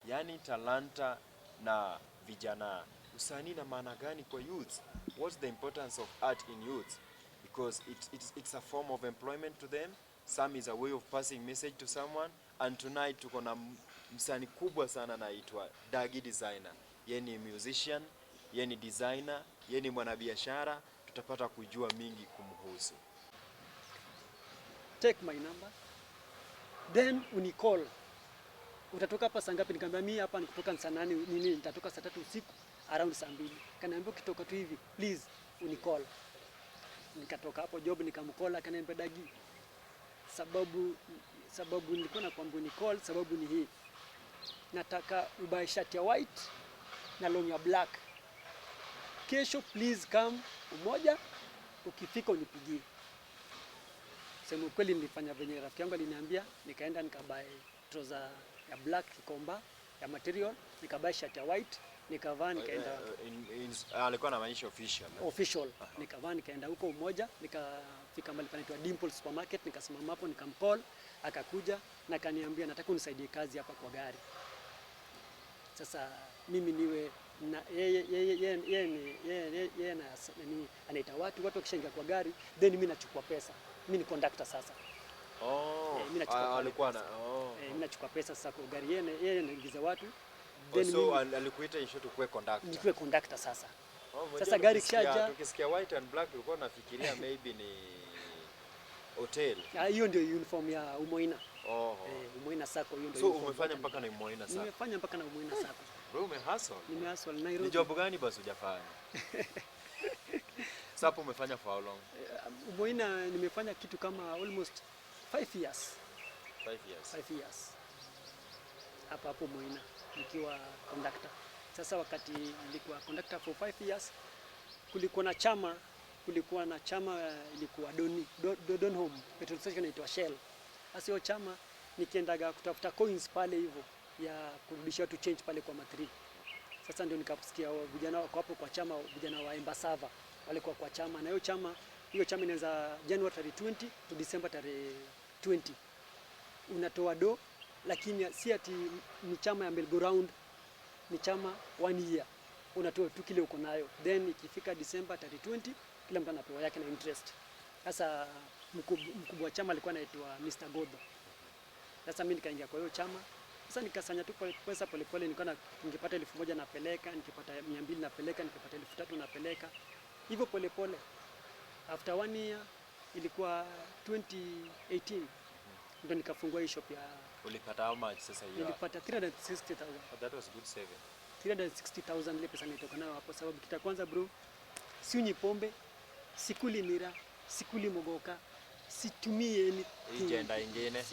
yani talanta na vijana. Usanii na maana gani kwa youth? What's the importance of art in youth? Because it's a form of employment to them. Some is a way of passing message to someone. And tonight tuko na msanii kubwa sana anaitwa Daggy designer. Yeye ni musician, yeye ni designer, yeye ni mwanabiashara. Tutapata kujua mingi kumhusu. Take my number, then unicall. Utatoka hapa saa ngapi? Nikamwambia mimi hapa nikutoka saa 8 nini, nitatoka saa 3 usiku around saa 2. Kaniambia ukitoka tu hivi please unicall. Nikatoka hapo job nikamcall, akaniambia Daggy, sababu nilikuwa nakwambia unicall, sababu ni hii. Nataka ubae shirt ya white na long ya black. Kesho please come umoja, ukifika unipigie. Sema ukweli nilifanya venye rafiki yangu aliniambia, nikaenda nikabuy trouser ya black Kikomba ya material, nikabuy shirt ya white, nikavaa nikaenda alikuwa anamaanisha official. Nikavaa nikaenda huko umoja, nikafika mahali panaitwa Dimple Supermarket, nikasimama hapo nikamcall, akakuja na kaniambia nataka unisaidie kazi hapa kwa gari. Sasa mimi niwe na yeye anaita watu wakishaingia kwa gari, then mimi nachukua pesa. Mimi ni conductor sasa. Mimi alikuwa na mimi nachukua pesa sasa kwa gari, yeye anaingiza watu. Then so alikuita issue to kuwe conductor. Nikuwe conductor sasa. Sasa gari kishaja. Tukisikia white and black ulikuwa unafikiria maybe ni hotel. Hiyo ndio uniform ya Umoina. Umoina Sacco, hiyo ndio. So umefanya mpaka na Umoina Sacco? Nimefanya mpaka na Umoina Sacco. Bro, umehustle? Nimehustle Nairobi. Ni job gani basi hujafanya? Sasa umefanya for how long? Umoina nimefanya kitu kama almost 5 years. 5 years. Hapo Umoina nikiwa conductor. Sasa wakati nilikuwa conductor for 5 years, kulikuwa na chama ilikuwa Donholm petrol station inaitwa Shell. Sasa hiyo chama nikiendaga kutafuta coins pale hivyo ya kurudisha watu change pale kwa matri. Sasa ndio nikasikia vijana wako hapo kwa chama, vijana wa Embasava walikuwa kwa chama, na hiyo chama inaanza January 20 to December 20. Unatoa do, lakini si ati ni chama ya merry go round, ni chama 1 year. Unatoa tu kile uko nayo, then ikifika December 20 kila mtu anapewa yake na interest. Sasa mkubwa wa chama alikuwa anaitwa Mr. Godo. Sasa mimi nikaingia kwa hiyo chama. Sasa nikasanya tu pesa polepole, nikaona ningepata 1000 napeleka, nikipata 200 napeleka, nikipata 3000 napeleka. Hivyo polepole. After 1 year ilikuwa 2018 ndio nikafungua hii shop ya. Ulipata how much sasa hiyo? Nilipata 360,000. That was good saving. 360,000 ile pesa nilitoka nayo hapo, sababu kita kwanza bro, siunyi pombe, sikuli mira, sikuli mogoka, situmie ni agenda ingine.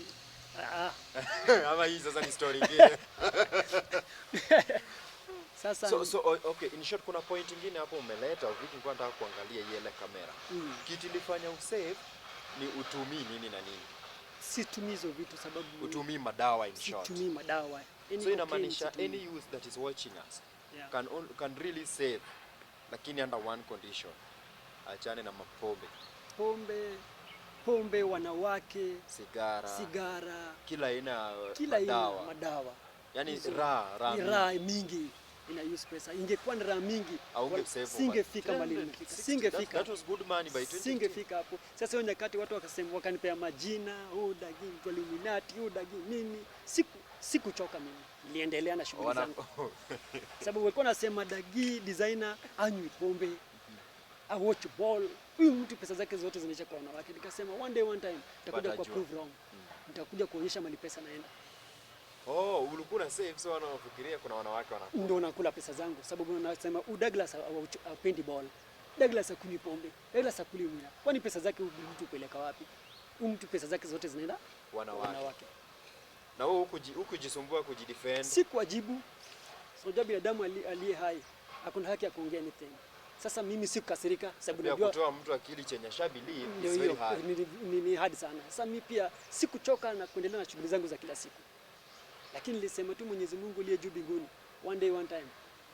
Ama hii sasa ni story ingine. Sasa okay, in short kuna point ingine hapo umeleta vitu nilikuwa nataka kuangalia ile kamera. Kitu ilifanya usave ni utumii nini na nini? Situmii hizo vitu sababu utumii madawa in short. Situmii madawa. So inamaanisha any youth that is watching us can really save, lakini under one condition. Achane na mapombe. Pombe, wanawake, sigara, kila aina madawa. Yaani raha mingi ina use pesa. Ingekuwa ni raha mingi, singefika mahali nimefika. Singefika. That was good money by 20. Singefika hapo. Sasa hiyo nyakati watu wakasema, wakanipea majina, Daggy, Illuminati, Daggy nini. Sikuchoka mimi. Niliendelea na shughuli zangu. Sababu walikuwa nasema Daggy designer anywi pombe, I watch ball. Huyu mtu pesa zake zote zinaisha kwa wanawake. Nikasema one time nitakuja kwa prove wrong. Nitakuja kuonyesha mali pesa naenda. Ulikuwa na save, so wanafikiria kuna wanawake wanakula. Ndio nakula pesa zangu sababu unasema Douglas hapendi ball. Douglas hakunywi pombe. Douglas hakuli mwira. Kwani pesa zake mtu peleka wapi? Mtu pesa zake zote zinaenda wanawake. Na wewe hukujisumbua kujidefend. Sikuwajibu. Unajua binadamu aliye hai hakuna haki ya kuongea anything. Sasa mimi sikukasirika sababu najua kutoa mtu akili chenye shabili is very hard. Ni hard sana. Sasa mimi pia sikuchoka na kuendelea na shughuli zangu za kila siku. Lakini nilisema tu Mwenyezi Mungu aliye juu mbinguni, one time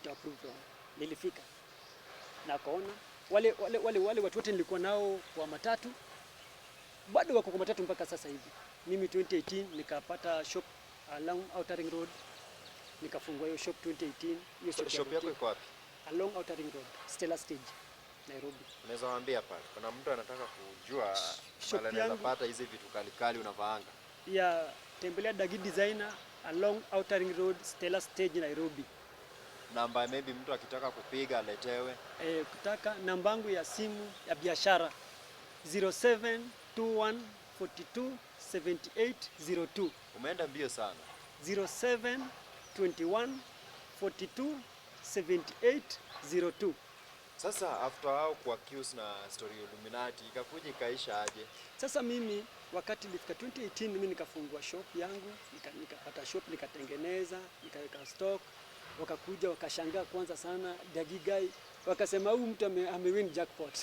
nitaprove wrong. Nilifika. Na kaona wale watu wote nilikuwa nao kwa matatu bado wako kwa matatu mpaka sasa hivi. Mimi 2018 nikapata shop along Outer Ring Road. nikafungua hiyo shop 2018. Hiyo shop yako iko wapi? Along Outer Ring Road, Stella Stage, Nairobi. Unaweza waambia pale kuna mtu anataka kujua pale anaweza pata hizi vitu kali unavaanga? Tembelea Daggy Designer along Outer Ring Road, Stella Stage, Nairobi. Namba maybe mtu akitaka kupiga aletewe. Kutaka namba yangu ya simu ya biashara 0721427802. Umeenda mbio sana. 0721427802. Sasa after hao kwa accuse na story Illuminati ikakuja ikaisha aje? Sasa mimi wakati nilifika 2018 mimi nikafungua shop yangu, nikapata shop nikatengeneza, nikaweka stock. Wakakuja wakashangaa kwanza sana Daggy guy, wakasema huyu mtu amewin jackpot.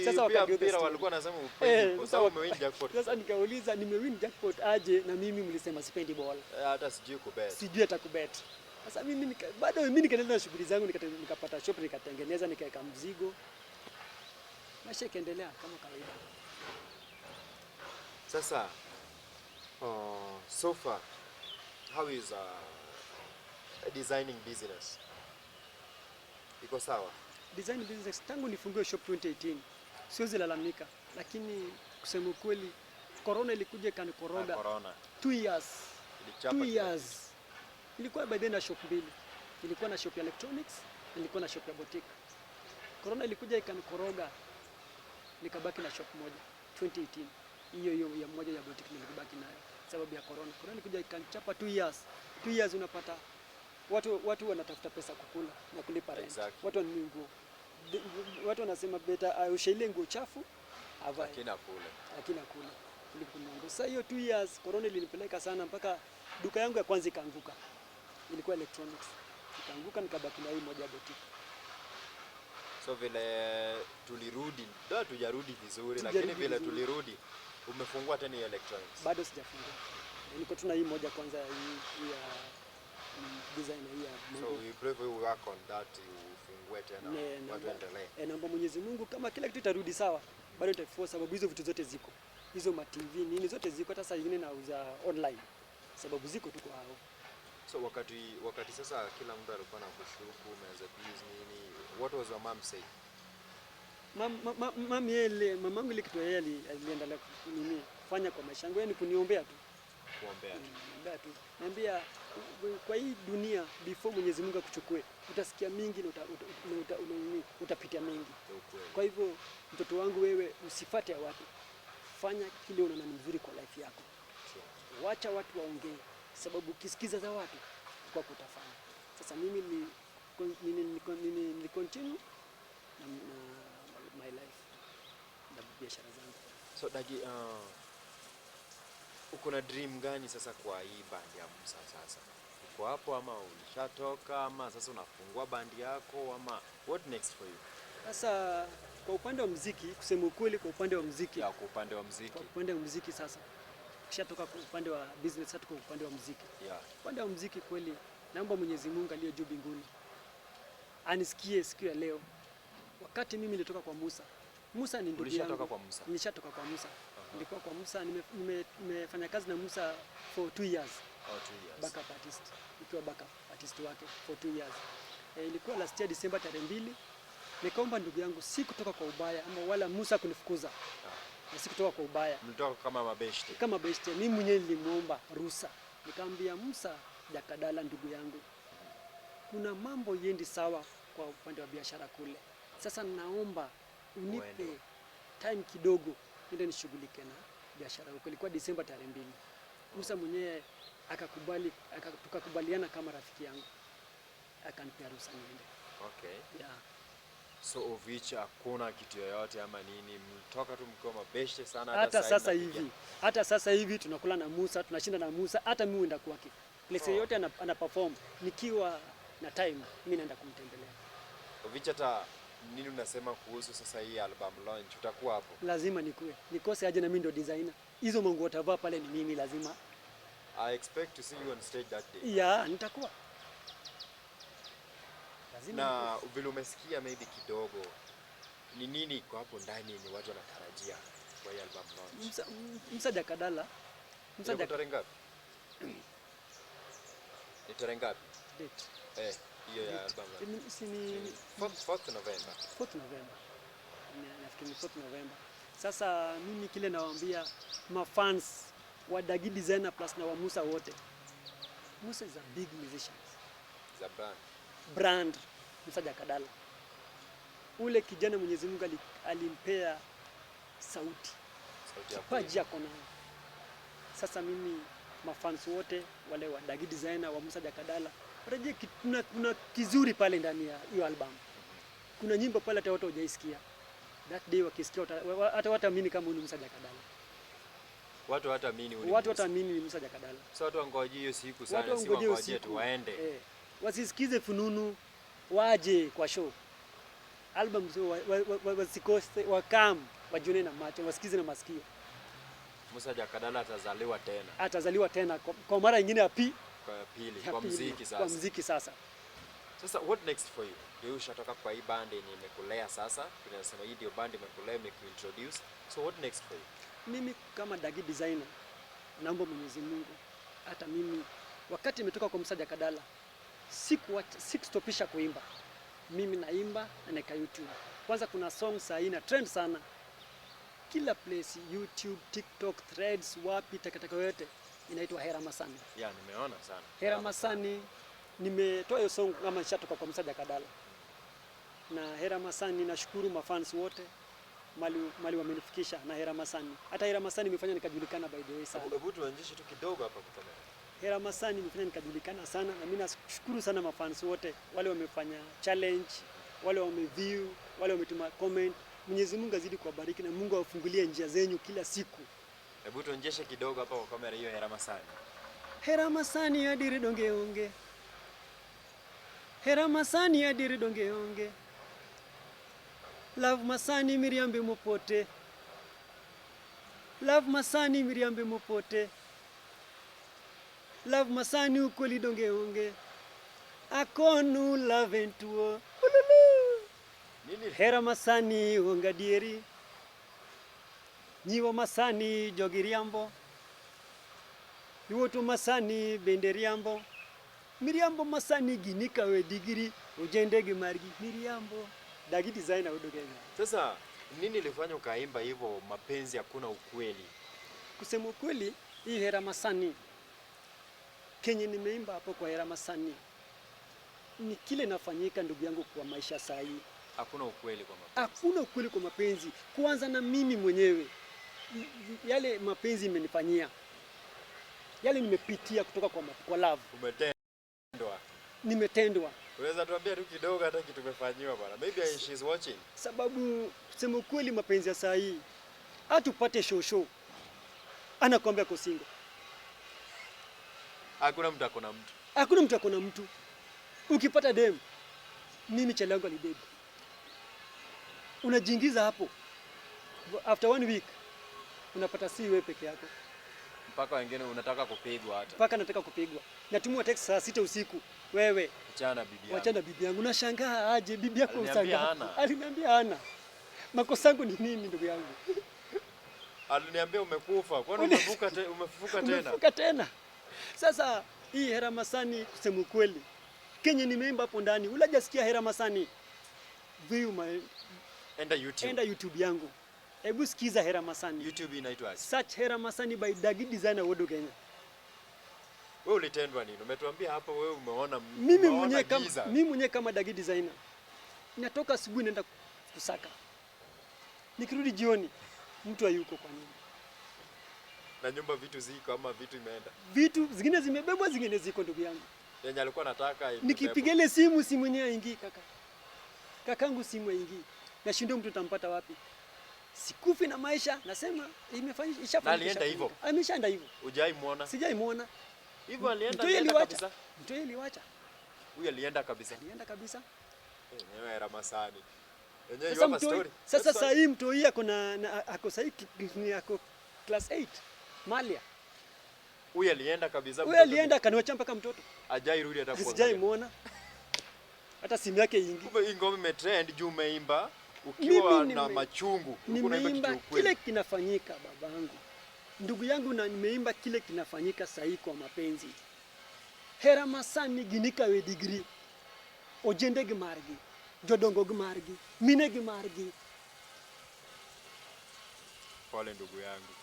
Sasa pia mpira walikuwa wanasema upendi kwa sababu umewin jackpot. Sasa nikauliza nimewin jackpot aje na mimi mlisema sipendi ball. Hata sijui kubet. Sijui hata kubet. Sasa mimi bado mimi nikaendelea na shughuli zangu, nikapata shop nikatengeneza, nikaweka mzigo. Maisha ikaendelea kama kawaida. Sasa so far how is designing business? Iko sawa? Design business tangu nifungue shop 2018 siwezi lalamika, lakini kusema ukweli corona ilikuja kanikoroga. 2 years. 2 years. Nilikuwa by then na shop mbili. Nilikuwa na shop ya electronics, nilikuwa na shop ya boutique. Corona ilikuja ikanikoroga. Nikabaki na shop moja 2018. Hiyo ya moja ya boutique nilibaki nayo sababu ya corona. Corona ilikuja ikanichapa 2 years. 2 years unapata watu wanatafuta pesa kukula na kulipa rent. Exactly. Watu ni nguo. Watu wanasema beta ushaile nguo chafu avae. Lakini kula kulipa nguo. Sasa hiyo 2 years corona ilinipeleka sana mpaka duka yangu ya kwanza ikaanguka. Ilikuwa electronics. Ikaanguka nikabaki na hii moja boutique. So vile tulirudi, ndio tujarudi vizuri lakini vile tulirudi umefungua tena hiyo electronics. Bado sijafungua. Niko tuna hii moja kwanza hii ya design hii ya Mungu. So we pray for you work on that ufungue tena watu endelee. Naomba Mwenyezi Mungu kama kila kitu itarudi sawa, bado nitafungua sababu hizo vitu zote ziko. Hizo ma TV nini zote ziko, hata saa nyingine nauza online. Sababu ziko tu kwa hao. So wakati sasa kila mtu alikuwa na kushuku meza business nini, what was your mom say? Mamangu ile kitu yeye aliendelea nini kufanya kwa maisha yangu, yani kuniombea tu. Kuombea tu. Naambia kwa hii dunia before Mwenyezi Mungu akuchukue utasikia mingi na utapitia mengi. Kwa hivyo mtoto wangu, wewe usifate ya watu, fanya kile unaona ni mzuri kwa life yako. Wacha watu waongee, sababu ukisikiza za watu kwa kutafanya. Sasa mimi ni continue na my life na biashara zangu. So Daggy, uko na dream gani sasa kwa hii bandi ya Msa sasa? Uko hapo ama ulishatoka ama sasa unafungua bandi yako ama what next for you? Sasa kwa upande wa muziki, kusema ukweli, kwa upande wa muziki. Kwa upande wa muziki. Kwa upande wa muziki sasa. Kishatoka kwa upande wa business, hata kwa upande wa muziki. Upande wa muziki kweli, naomba Mwenyezi Mungu aliye juu mbinguni anisikie siku ya leo. Wakati mimi nilitoka kwa Musa. Musa ni ndugu yangu. Ulishatoka kwa Musa? Nilishatoka kwa Musa. Nilikuwa kwa Musa, nimefanya kazi na Musa for 2 years. 2 years. Backup artist. Nikiwa backup artist wake for 2 years. Ilikuwa last year December tarehe 2. Nikaomba ndugu yangu si kutoka kwa ubaya ama wala Musa kunifukuza. Si kutoka kwa ubaya. Mlitoka kama mabeshte. Kama beshte. Mimi mwenyewe nilimuomba ruhusa. Nikamwambia Musa Jakadala, ndugu yangu, kuna mambo yendi sawa kwa upande wa biashara kule. Sasa naomba unipe time kidogo ndio nishughulike na biashara huko. Ilikuwa December tarehe 2. Musa mwenyewe akakubali, tukakubaliana kama rafiki yangu. Akanipea ruhusa niende. Okay. So of which hakuna kitu yoyote ama nini, mtoka tu mkiwa mabeshte sana hata sasa hivi tunakula na Musa, tunashinda na Musa, hata mimi huenda kwake. Place yote ana perform, nikiwa na time mimi naenda kumtembelea. Of which hata nini unasema kuhusu sasa hii album launch, utakuwa hapo? Lazima nikue. Nikose aje na mimi ndo designer. Hizo manguo utavaa pale ni mimi lazima. I expect to see you on stage that day. Nitakuwa. Na vile umesikia maybe kidogo, ni nini iko hapo ndani ni watu wanatarajia kwa hii album launch? Msa Jakadala. Tarehe ngapi? Ni tarehe ngapi? Date. Hiyo ya album. Ni 4th November. 4th November. Nafikiri 4th November. Sasa mimi kile nawaambia mafans wa Daggy Designer plus na wa Musa wote. Musa is a big musician. Is a brand. Musa Jakadala. Ule kijana Mwenyezi Mungu alimpea sauti. Kipaji yako nayo. Sasa mimi mafans wote wale wa Daggy Designer wa Musa Jakadala, watajie kuna kizuri pale ndani ya hiyo album. Kuna nyimbo pale hata watu hawajaisikia. That day wakisikia hata wataamini kama ni Musa Jakadala. Watu hataamini ni Musa Jakadala. So watu wangojee hiyo siku sana, si wangojee tu waende. Wasisikize fununu, waje kwa show. Album wasikose, wakam, wajione na macho, wasikize na masikio. Musa Jakadala atazaliwa tena kwa mara nyingine ya pili kwa muziki sasa. Sasa what next for you? Wewe ushatoka kwa hii band yenye imekulea sasa. Tunasema hii ndio band imekulea, imekuintroduce. So what next for you? Mimi kama Daggy Designer naomba Mwenyezi Mungu hata mimi wakati nimetoka kwa Musa Jakadala sikustopisha kuimba. Mimi naimba na neka YouTube. Kwanza kuna song saa hii na trend sana. Kila place, YouTube, TikTok, Threads, wapi takataka yote inaitwa Hera Masani. Nimeona sana. Hera Masani nimetoa hiyo song kama nishatoka kwa Musa Jakadala. Na Hera Masani nashukuru mafans wote mali wamenifikisha na Hera Masani. Hata Hera Masani imefanya nikajulikana by the way sana. Hebu tuanzishe tu kidogo hapa kwa kamera. Hera Masani imefanya nikajulikana sana na mimi nashukuru sana mafans wote wale wamefanya challenge, wale wameview, wale wametuma comment. Mwenyezi Mungu azidi kuwabariki na Mungu awafungulie njia zenyu kila siku. Hebu tuonjeshe kidogo hapa kwa kamera hiyo Hera Masani. Hera Masani adiri donge onge. Hera Masani adiri donge onge. Love Masani miriambe mopote. Love Masani miriambe mopote. Love Masani ukoli donge onge. Akonu love entuo. Hera Masani ongadieri. Nyiwo Masani jogiriambo. Iwoto Masani benderiambo. Miriambo Masani ginika we digiri ujendege margi Miriambo. Daggy Designer udogenya. Sasa nini ilifanya ukaimba hivyo mapenzi hakuna ukweli? Kusema ukweli hii Hera Masani Kenya nimeimba hapo kwa Hera Masani ni kile nafanyika ndugu yangu kwa maisha saa hii. Hakuna ukweli kwa mapenzi. Hakuna ukweli kwa mapenzi. Kwanza na mimi mwenyewe yale mapenzi imenifanyia. Yale nimepitia kutoka kwa love. Umetendwa. Nimetendwa. Unaweza tuambia tu kidogo hata kitu tumefanywa bwana. Maybe she's watching. Sababu kusema ukweli mapenzi ya saa hii atupate show. Anakuambia ko single. Hakuna mtu akona mtu. Hakuna mtu akona mtu. Ukipata dem mimi chali yangu alibeba. Unajiingiza hapo. After 1 week unapata si wewe peke yako. Mpaka wengine unataka kupigwa hata. Mpaka nataka kupigwa. Natumwa text saa 6 usiku. Wewe Wachana bibi yangu. Nashangaa aje bibi yako usanga. Aliniambia hana. Makosa yangu ni nini ndugu yangu? Aliniambia umekufa. Kwani umefufuka tena? Umefufuka tena. Sasa hii Hera Masani kusema ukweli. Kenya nimeimba hapo ndani. Ulajasikia Hera Masani. Enda YouTube yangu. Hebu sikiza Hera Masani. YouTube inaitwa Search Hera Masani by Daggy Designer Wodo Kenya. Wewe ulitendwa nini? Umetuambia hapo wewe umeona mimi mwenyewe kama Daggy Designer. Natoka asubuhi naenda kusaka. Nikirudi jioni mtu hayuko kwa nini? Na nyumba vitu ziko ama vitu imeenda? Vitu zingine zimebebwa zingine ziko ndugu yangu. Yenye alikuwa anataka nikipigele simu yenyewe haingii kaka. Kakangu simu haingii. Nashindwa mtu tampata wapi? Sikufi na maisha nasema ishafanya. Alienda hivyo. Ameshaenda hivyo. Hujai muona? Sijai muona. Hivyo alienda kabisa. Mtu aliwacha. Huyu alienda kabisa. Alienda kabisa. Yenyewe Hera Masani. Yenyewe yuko story. Sasa sasa hii mtu hii ako sahi ako class 8 Malia. Huyu alienda kabisa. Huyu alienda kaniacha mpaka mtoto. Hajai rudi hata kwa. Sijai muona. Hata simu yake ingi. Kumbe hii ngoma imetrend juu umeimba ukiwa na machungu. Nimeimba kile kinafanyika babangu. Ndugu yangu na nimeimba kile kinafanyika sahi kwa mapenzi. hera masani ginika we degree ojende gi margi jodongo gi margi mine gi margi. Pole ndugu yangu,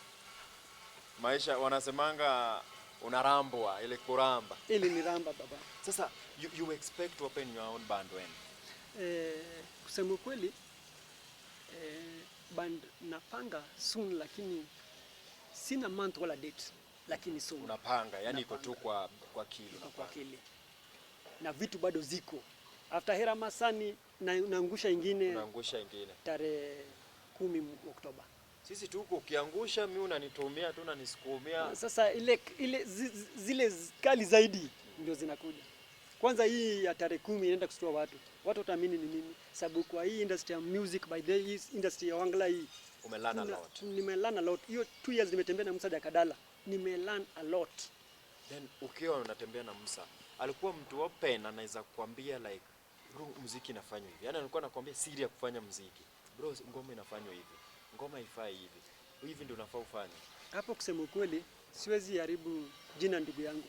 maisha wanasemanga unarambwa ile kuramba. Ili ni ramba baba. Sasa you expect to open your own band when? Kusema kweli band napanga soon, lakini sina month wala date, lakini soon. Unapanga, yani iko tu kwa kili. Kwa kili. Na vitu bado ziko. After hera masani naangusha ingine. Unaangusha ingine. Tarehe 10 Oktoba. Sisi tu ukiangusha mimi unanitumia tu unanisukumia. Sasa zile kali zaidi ndio zinakuja. Kwanza hii ya tarehe 10 inaenda kustua watu. Watu wataamini ni nini? Sababu kwa hii industry ya music, by the way, industry ya Wangla hii umelearn a lot. Nimelearn a lot. Hiyo 2 years nimetembea na Musa Jakadala. Nimelearn a lot. Then ukiwa unatembea na Musa, alikuwa mtu open, anaweza kukwambia like bro, muziki inafanywa hivi. Yaani alikuwa anakuambia siri ya kufanya muziki. Bro, ngoma inafanywa hivi. Ngoma ifai hivi. Hivi ndio unafaa ufanye. Hapo kusema ukweli, siwezi haribu jina ndugu yangu.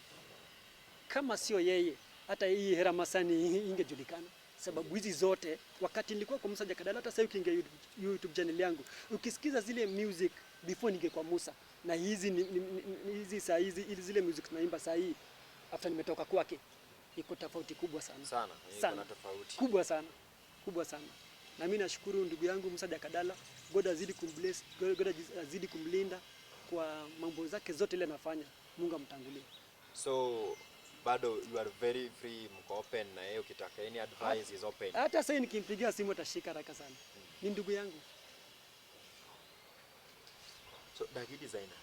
Kama sio yeye, hata hii hera masani ingejulikana. Sababu hizi zote, wakati nilikuwa kwa Musa Jakadala, hata sasa ukiingia YouTube channel yangu, ukisikiza zile music before ningekuwa Musa, na hizi saa hizi zile music naimba saa hii after nimetoka kwake, iko tofauti kubwa sana. Sana. Iko tofauti. Kubwa sana. Kubwa sana. Na mimi nashukuru ndugu yangu Musa Jakadala, God azidi kumbless, God azidi kumlinda kwa mambo zake zote ile anafanya. Mungu amtangulie. So bado you are very free, mko open, na yeye ukitaka any advice is open. Hata sasa nikimpigia simu atashika haraka sana. Ni ndugu yangu. So Daggy designer.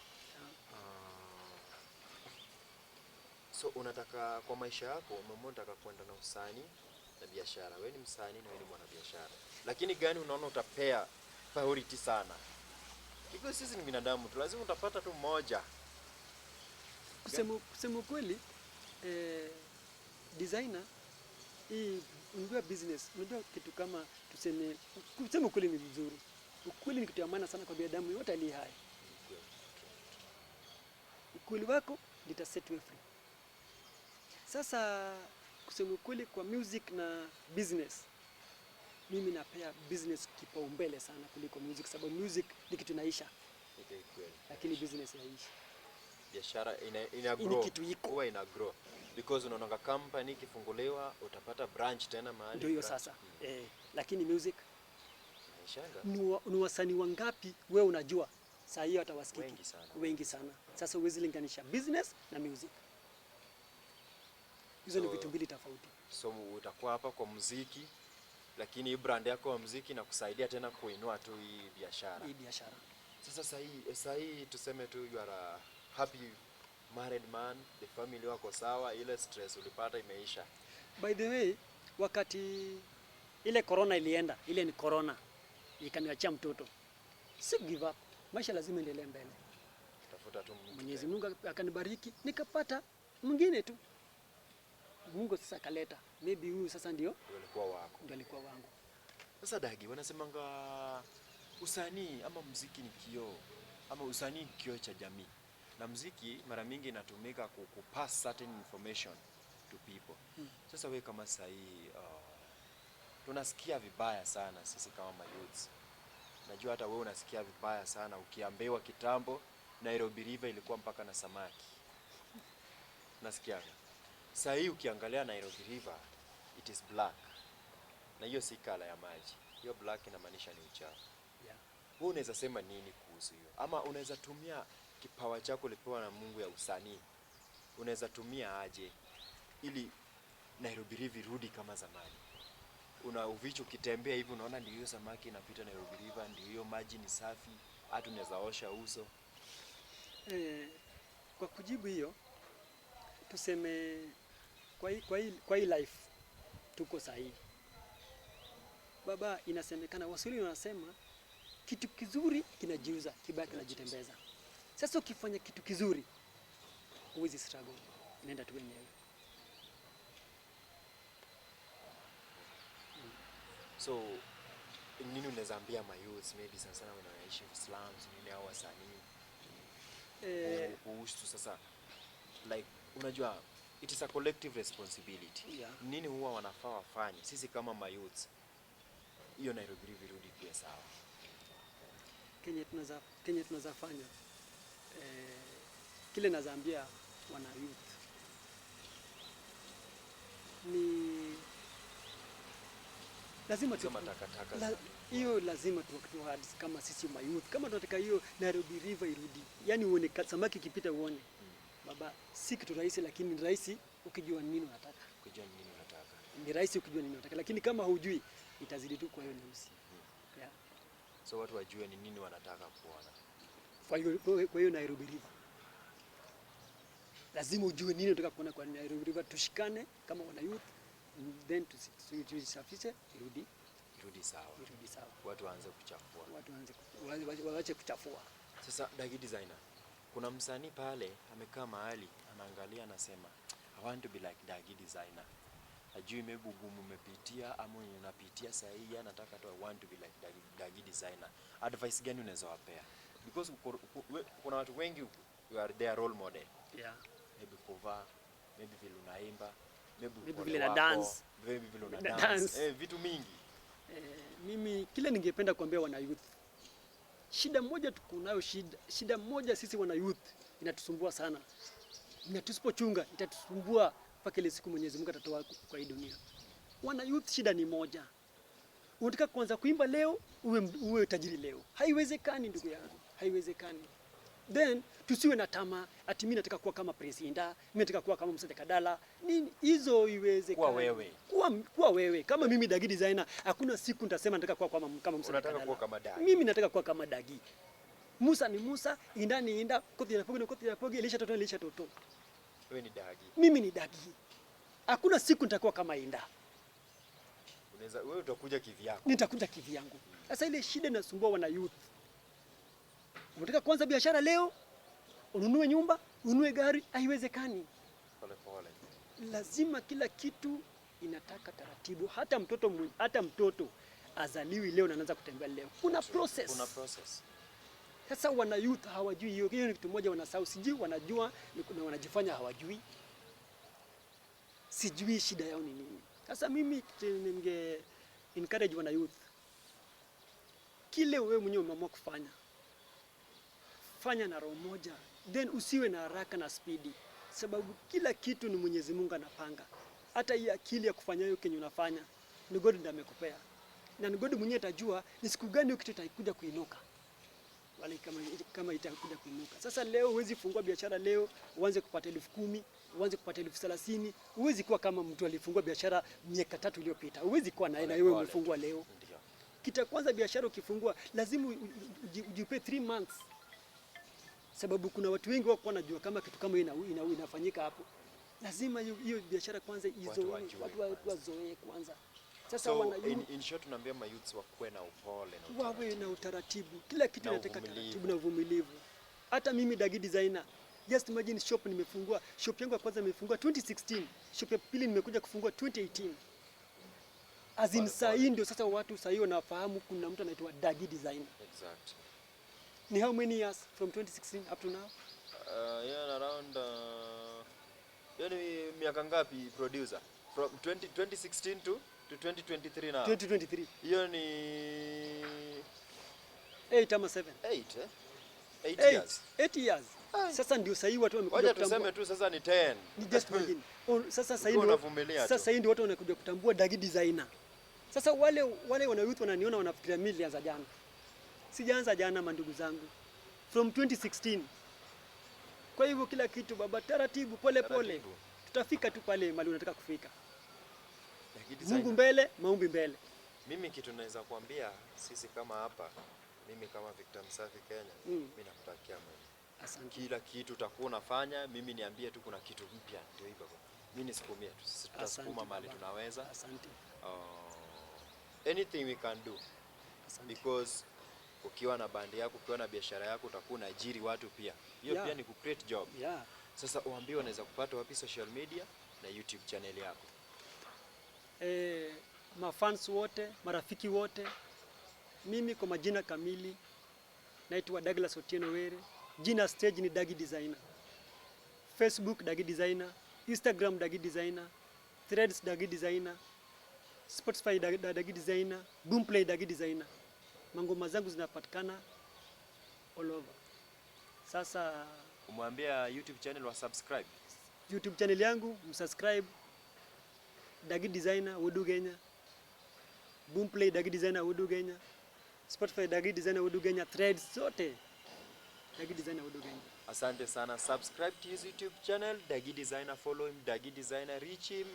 So unataka kwa maisha yako unataka kwenda na usanii na biashara. Wewe ni msanii na wewe ni mwanabiashara. Lakini gani unaona utapea priority sana? Hivyo sisi ni binadamu, tu lazima utapata tu mmoja. Kusema kweli, designer hii ndio business. Unajua kitu kama kusema ukweli ni mzuri. Ukweli ni kitu ya maana sana kwa binadamu yote aliye hai. Ukweli wako litaset you free. Sasa kusema ukweli kwa music na business, mimi napea business kipaumbele sana kuliko music, sababu music ni kitu inaisha. Lakini business haiishi. Biashara ina grow. Kitu iko. Huwa ina grow. Because unaona company ikifunguliwa utapata branch tena mahali. Ndio hiyo sasa. Lakini music inaishanga. Ni wasanii wangapi wewe unajua? Saa hiyo atawasikiki. Wengi sana. Sasa huwezi linganisha business na music. Hizo ni vitu mbili tofauti. So utakuwa hapa kwa muziki, lakini brand yako ya muziki na kusaidia tena kuinua tu hii biashara. Sasa saa hii tuseme tu you are a happy married man, the family wako sawa, ile stress ulipata imeisha. By the way, wakati ile corona ilienda, ile ni corona, ikaniachia mtoto. Si give up. Maisha lazima endelee mbele. Tafuta tu Mwenyezi Mungu akanibariki, nikapata mwingine tu. Mungu sasa akaleta. Maybe huyu sasa ndio alikuwa wangu. Sasa Daggy, wanasemanga usanii ama muziki ni kioo, ama usanii ni kioo cha jamii. Na muziki mara mingi inatumika kupass certain information to people. Sasa wewe kama sahii tunasikia vibaya sana sisi kama youths. Najua hata wewe unasikia vibaya sana ukiambiwa kitambo Nairobi River ilikuwa mpaka na samaki. Nasikia. Sasa hii ukiangalia Nairobi River, it is black. Na hiyo si kala ya maji. Hiyo black inamaanisha ni uchafu. Wewe unaweza sema nini kuhusu hiyo? Ama unaweza tumia kipawa chako ulipewa na Mungu ya usanii. Unaweza tumia aje ili Nairobi River rudi kama zamani? Una uvicho ukitembea hivi unaona ndio hiyo samaki inapita Nairobi River, ndio hiyo maji ni safi, hata unaweza osha uso. Kwa kujibu hiyo, tuseme kwa hii life tuko sahihi. Baba, inasemekana Waswahili wanasema kitu kizuri kinajiuza, kibaya kinajitembeza. Sasa ukifanya kitu kizuri, huwezi struggle, inaenda tu wenyewe. So nini unaweza ambia youths maybe sana wanaishi slums, nini hao wasanii? Kuhusu sasa like unajua it is a collective responsibility. Yeah. Nini huwa wanafaa wafanye sisi kama mayouth? Hiyo Nairobi River irudi pia sawa. Kenye tunaweza fanya kile nazaambia wana youth ni lazima hiyo lazima tu hard kama sisi youth, kama tunataka hiyo Nairobi River irudi, yani uone samaki ikipita uone baba, si kitu rahisi, lakini ni rahisi ukijua nini unataka. Ni rahisi ukijua nini unataka, lakini kama hujui itazidi tu kwa hiyo nyeusi. Yeah. So watu wajue ni nini wanataka kuona. Kwa hiyo Nairobi River lazima ujue nini unataka kuona kwa Nairobi River. Tushikane kama wana youth, then tusafishe irudi sawa. Watu waanze kuchafua. Waache kuchafua. Sasa Daggy designer, kuna msanii pale amekaa mahali anaangalia anasema I want to be like Daggy designer. Ajui maybe ugumu umepitia ama unapitia sahihi, anataka tu I want to be like Daggy designer. Advice gani unaweza wapea? Because kuna watu wengi you are their role model. Yeah. Maybe cover, maybe vile unaimba, maybe vile na dance, maybe vile una dance. Vitu mingi. Mimi kile ningependa kuambia wana youth, shida moja tukunayo, shida moja sisi wana youth inatusumbua sana, na tusipochunga itatusumbua mpaka ile siku Mwenyezi Mungu atatoa kwa hii dunia. Wana youth, shida ni moja. Unataka kuanza kuimba leo uwe tajiri leo? Haiwezekani ndugu yangu, haiwezekani. Then tusiwe na tamaa ati mimi nataka kuwa kama Presinda, mimi nataka kuwa kama Msafi Kadala. Nini hizo iwezekani? Kuwa wewe. Kama mimi Daggy designer, hakuna siku nitasema nataka kuwa kama Msafi Kadala. Unataka kuwa kama Daggy. Mimi nataka kuwa kama Daggy. Musa ni Musa, Inda ni Inda, Koti ya Pogi, Elisha Toto. Wewe ni Daggy. Mimi ni Daggy. Hakuna siku nitakuwa kama Inda. Wewe utakuja kivyako. Nitakuja kivyangu. Sasa ile shida inasumbua wana youth. Unataka kuanza biashara leo, ununue nyumba, ununue gari, haiwezekani. Pole. Lazima kila kitu inataka taratibu. Hata mtoto azaliwi leo na anaanza kutembea leo. Kuna process. Sasa wana youth hawajui hiyo. Hiyo ni kitu moja wanasahau. Sijui wanajua na wanajifanya hawajui. Sijui shida yao ni nini. Sasa mimi ninge encourage wana youth, kile wewe mwenyewe umeamua kufanya, fanya na roho moja, then usiwe na haraka na speedi, sababu kila kitu ni Mwenyezi Mungu anapanga. Hata hii akili ya kufanya hiyo kenye unafanya ni God ndiye amekupea, na ni God mwenyewe atajua ni siku gani hiyo kitu itakuja kuinuka, wale kama itakuja kuinuka. Sasa leo huwezi fungua biashara leo uanze kupata 10,000, uanze kupata 30,000. Huwezi kuwa kama mtu alifungua biashara miaka 3 iliyopita. Huwezi kuwa na wewe umefungua leo. Kita kwanza biashara ukifungua lazima ujipe 3 months. Sababu kuna watu wengi wako wanajua kama kitu kama inafanyika hapo. Lazima hiyo biashara kwanza watu wazoee kwanza. Sasa so, in short tunaambia mayouths wakuwe na upole na wawe na utaratibu. Kila kitu inataka taratibu na uvumilivu. Hata mimi Daggy designer, just imagine shop nimefungua. Shop yangu ya kwanza nimefungua 2016. Shop ya pili nimekuja kufungua 2018. As in sahi ndio sasa watu sahi wanafahamu kuna mtu anaitwa Daggy designer. Exactly. Ni how many years from 2016 up to now? Around yani miaka ngapi producer? From 2016 to 2023 now. 2023. Hiyo ni 8 ama 7. 8 years. 8 years. Sasa ndio sahi watu wamekuja kutambua. Wacha tuseme tu sasa ni 10. Ni just imagine. Sasa sahi ndio watu wanakuja kutambua Daggy designer. Sasa wale wana youth wananiona wanafikiria millions za jana. Sijaanza jana mandugu zangu. From 2016. Kwa hivyo kila kitu baba taratibu pole. Tutafika tu pale mahali unataka kufika. Mungu mbele, maombi mbele. Mimi kitu naweza kuambia sisi kama hapa, mimi kama Victor Msafi Kenya, mimi nakutakia Mungu. Asante. Kila kitu utakuwa unafanya, mimi niambie tu kuna kitu mpya ndio hivyo. Mimi nisikumie tu. Sisi tutasukuma mahali tunaweza. Asante. Anything we can do. Asante. Because ukiwa na bandi yako, ukiwa na biashara yako utakuwa unaajiri watu pia. Hiyo pia ni ku create job. Sasa uambie wanaweza kupata wapi social media na YouTube channel yako? Mafans wote, marafiki wote, mimi kwa majina kamili naitwa Douglas Otieno Were. Jina stage ni Daggy designer. Facebook Daggy designer, Instagram Daggy Designer, Threads Daggy Designer, Spotify Daggy Designer, Boomplay Daggy Designer. Mangoma zangu zinapatikana all over. Sasa umwambia YouTube channel wa subscribe. YouTube channel yangu msubscribe, Daggy Designer Wudu Kenya, Boomplay Daggy Designer Wudu Kenya, Spotify Daggy Designer Wudu Kenya, Threads zote Daggy Designer Wudu Kenya. Asante sana. Subscribe to his YouTube channel Daggy Designer, follow him Daggy Designer, reach him,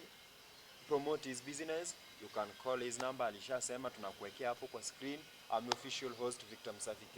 promote his business. You can call his number, alishasema tunakuwekea hapo kwa screen. I'm your official host Victor Msafi.